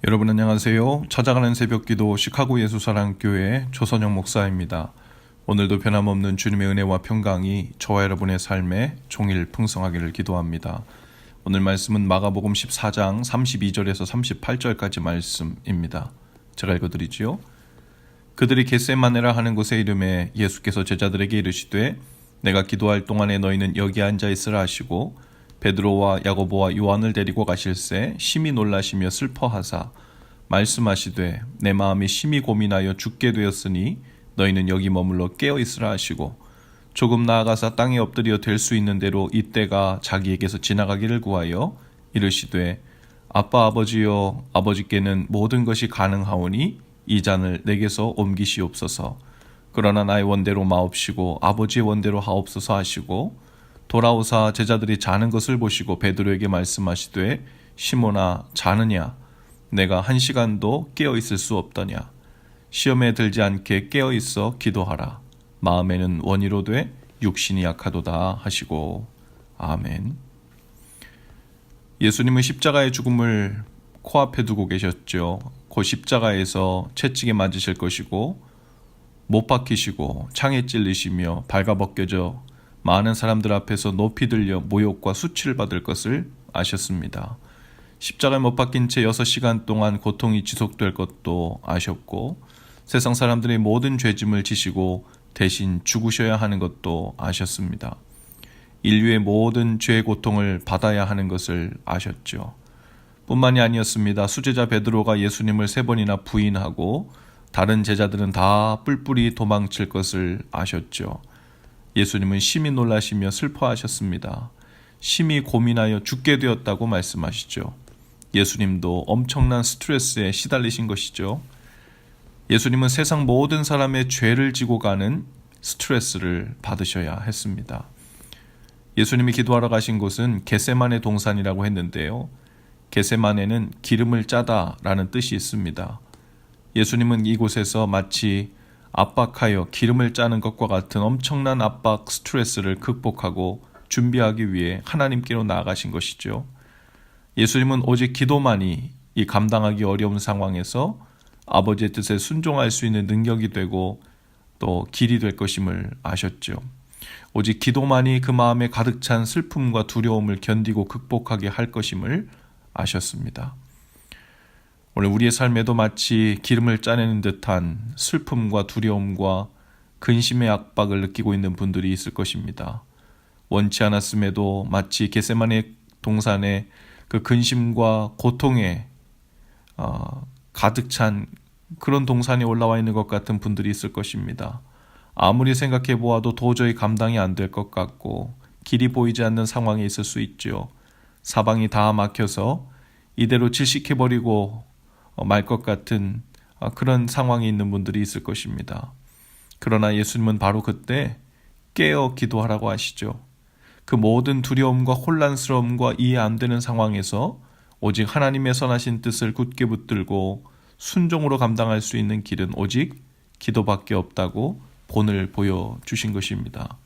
여러분 안녕하세요. 찾아가는 새벽기도 시카고 예수사랑교회 조선영 목사입니다. 오늘도 변함없는 주님의 은혜와 평강이 저와 여러분의 삶에 종일 풍성하기를 기도합니다. 오늘 말씀은 마가복음 14장 32절에서 38절까지 말씀입니다. 제가 읽어드리지요. 그들이 겟세마네라 하는 곳에 이르매 예수께서 제자들에게 이르시되 내가 기도할 동안에 너희는 여기 앉아 있으라 하시고 베드로와 야고보와 요한을 데리고 가실새 심히 놀라시며 슬퍼하사 말씀하시되 내 마음이 심히 고민하여 죽게 되었으니 너희는 여기 머물러 깨어 있으라 하시고 조금 나아가사 땅에 엎드려 될 수 있는 대로 이때가 자기에게서 지나가기를 구하여 이르시되 아빠 아버지여 아버지께는 모든 것이 가능하오니 이 잔을 내게서 옮기시옵소서. 그러나 나의 원대로 마옵시고 아버지의 원대로 하옵소서 하시고 돌아오사 제자들이 자는 것을 보시고 베드로에게 말씀하시되 시몬아 자느냐 내가 1시간도 깨어 있을 수 없더냐 시험에 들지 않게 깨어 있어 기도하라 마음에는 원이로되 육신이 약하도다 하시고 아멘. 예수님은 십자가의 죽음을 코앞에 두고 계셨죠. 그 십자가에서 채찍에 맞으실 것이고 못 박히시고 창에 찔리시며 발가벗겨져 많은 사람들 앞에서 높이 들려 모욕과 수치를 받을 것을 아셨습니다. 십자가에 못 박힌 채 6시간 동안 고통이 지속될 것도 아셨고 세상 사람들의 모든 죄짐을 지시고 대신 죽으셔야 하는 것도 아셨습니다. 인류의 모든 죄의 고통을 받아야 하는 것을 아셨죠. 뿐만이 아니었습니다. 수제자 베드로가 예수님을 3번이나 부인하고 다른 제자들은 다 뿔뿔이 도망칠 것을 아셨죠. 예수님은 심히 놀라시며 슬퍼하셨습니다. 심히 고민하여 죽게 되었다고 말씀하시죠. 예수님도 엄청난 스트레스에 시달리신 것이죠. 예수님은 세상 모든 사람의 죄를 지고 가는 스트레스를 받으셔야 했습니다. 예수님이 기도하러 가신 곳은 겟세마네 동산이라고 했는데요. 겟세마네는 기름을 짜다라는 뜻이 있습니다. 예수님은 이곳에서 마치 압박하여 기름을 짜는 것과 같은 엄청난 압박 스트레스를 극복하고 준비하기 위해 하나님께로 나아가신 것이죠. 예수님은 오직 기도만이 이 감당하기 어려운 상황에서 아버지의 뜻에 순종할 수 있는 능력이 되고 또 길이 될 것임을 아셨죠. 오직 기도만이 그 마음에 가득 찬 슬픔과 두려움을 견디고 극복하게 할 것임을 아셨습니다. 오늘 우리의 삶에도 마치 기름을 짜내는 듯한 슬픔과 두려움과 근심의 압박을 느끼고 있는 분들이 있을 것입니다. 원치 않았음에도 마치 겟세마네 동산에 그 근심과 고통에 가득 찬 그런 동산에 올라와 있는 것 같은 분들이 있을 것입니다. 아무리 생각해 보아도 도저히 감당이 안 될 것 같고 길이 보이지 않는 상황에 있을 수 있죠. 사방이 다 막혀서 이대로 질식해버리고 말 것 같은 그런 상황에 있는 분들이 있을 것입니다. 그러나 예수님은 바로 그때 깨어 기도하라고 하시죠. 그 모든 두려움과 혼란스러움과 이해 안 되는 상황에서 오직 하나님의 선하신 뜻을 굳게 붙들고 순종으로 감당할 수 있는 길은 오직 기도밖에 없다고 본을 보여주신 것입니다.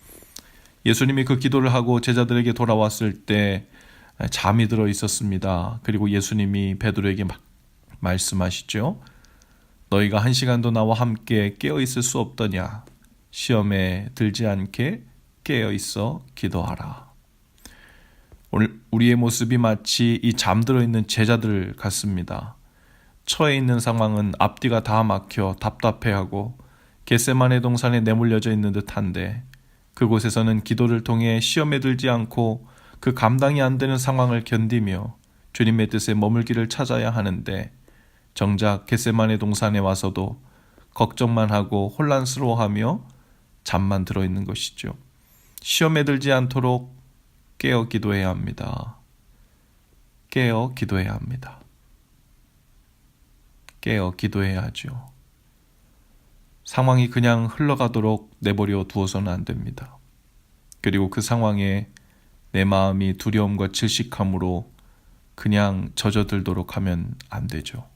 예수님이 그 기도를 하고 제자들에게 돌아왔을 때 잠이 들어 있었습니다. 그리고 예수님이 베드로에게 말씀하시죠. 너희가 1시간도 나와 함께 깨어 있을 수 없더냐. 시험에 들지 않게 깨어 있어 기도하라. 오늘 우리의 모습이 마치 이 잠들어 있는 제자들 같습니다. 처해 있는 상황은 앞뒤가 다 막혀 답답해하고 겟세마네 동산에 내몰려져 있는 듯한데 그곳에서는 기도를 통해 시험에 들지 않고 그 감당이 안 되는 상황을 견디며 주님의 뜻에 머물기를 찾아야 하는데 정작 겟세마네 동산에 와서도 걱정만 하고 혼란스러워하며 잠만 들어있는 것이죠. 시험에 들지 않도록 깨어 기도해야 합니다. 깨어 기도해야 합니다. 깨어 기도해야 하죠. 상황이 그냥 흘러가도록 내버려 두어서는 안 됩니다. 그리고 그 상황에 내 마음이 두려움과 질식함으로 그냥 젖어들도록 하면 안 되죠.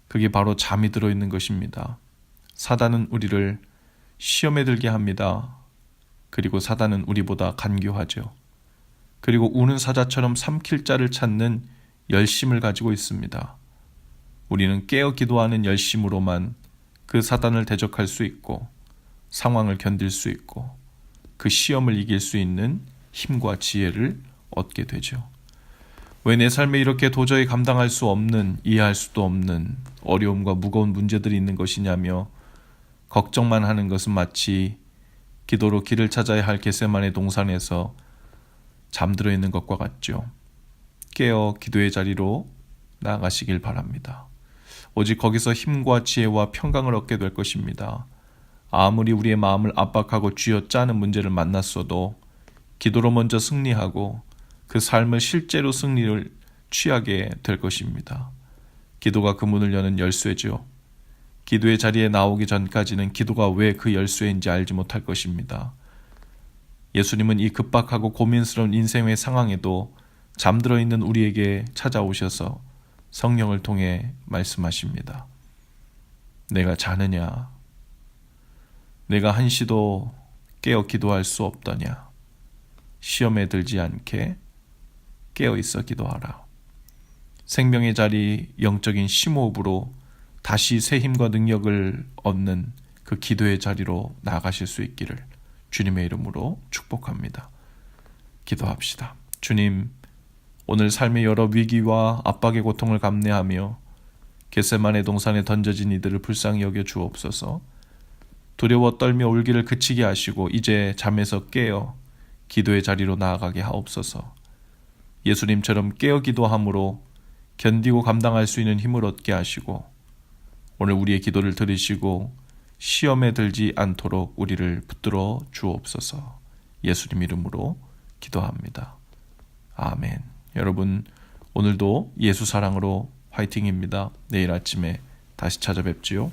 그게 바로 잠이 들어있는 것입니다. 사단은 우리를 시험에 들게 합니다. 그리고 사단은 우리보다 간교하죠. 그리고 우는 사자처럼 삼킬 자를 찾는 열심을 가지고 있습니다. 우리는 깨어 기도하는 열심으로만 그 사단을 대적할 수 있고 상황을 견딜 수 있고 그 시험을 이길 수 있는 힘과 지혜를 얻게 되죠. 왜 내 삶에 이렇게 도저히 감당할 수 없는, 이해할 수도 없는 어려움과 무거운 문제들이 있는 것이냐며 걱정만 하는 것은 마치 기도로 길을 찾아야 할 겟세마네 동산에서 잠들어 있는 것과 같죠. 깨어 기도의 자리로 나아가시길 바랍니다. 오직 거기서 힘과 지혜와 평강을 얻게 될 것입니다. 아무리 우리의 마음을 압박하고 쥐어짜는 문제를 만났어도 기도로 먼저 승리하고 그 삶을 실제로 승리를 취하게 될 것입니다. 기도가 그 문을 여는 열쇠죠. 기도의 자리에 나오기 전까지는 기도가 왜 그 열쇠인지 알지 못할 것입니다. 예수님은 이 급박하고 고민스러운 인생의 상황에도 잠들어 있는 우리에게 찾아오셔서 성령을 통해 말씀하십니다. 내가 자느냐? 내가 한시도 깨어 기도할 수 없더냐? 시험에 들지 않게 깨어 있어 기도하라. 생명의 자리, 영적인 심호흡으로 다시 새 힘과 능력을 얻는 그 기도의 자리로 나아가실 수 있기를 주님의 이름으로 축복합니다. 기도합시다. 주님, 오늘 삶의 여러 위기와 압박의 고통을 감내하며 겟세마네 동산에 던져진 이들을 불쌍히 여겨 주옵소서. 두려워 떨며 울기를 그치게 하시고 이제 잠에서 깨어 기도의 자리로 나아가게 하옵소서. 예수님처럼 깨어 기도함으로 견디고 감당할 수 있는 힘을 얻게 하시고 오늘 우리의 기도를 들으시고 시험에 들지 않도록 우리를 붙들어 주옵소서. 예수님 이름으로 기도합니다. 아멘. 여러분, 오늘도 예수 사랑으로 화이팅입니다. 내일 아침에 다시 찾아뵙지요.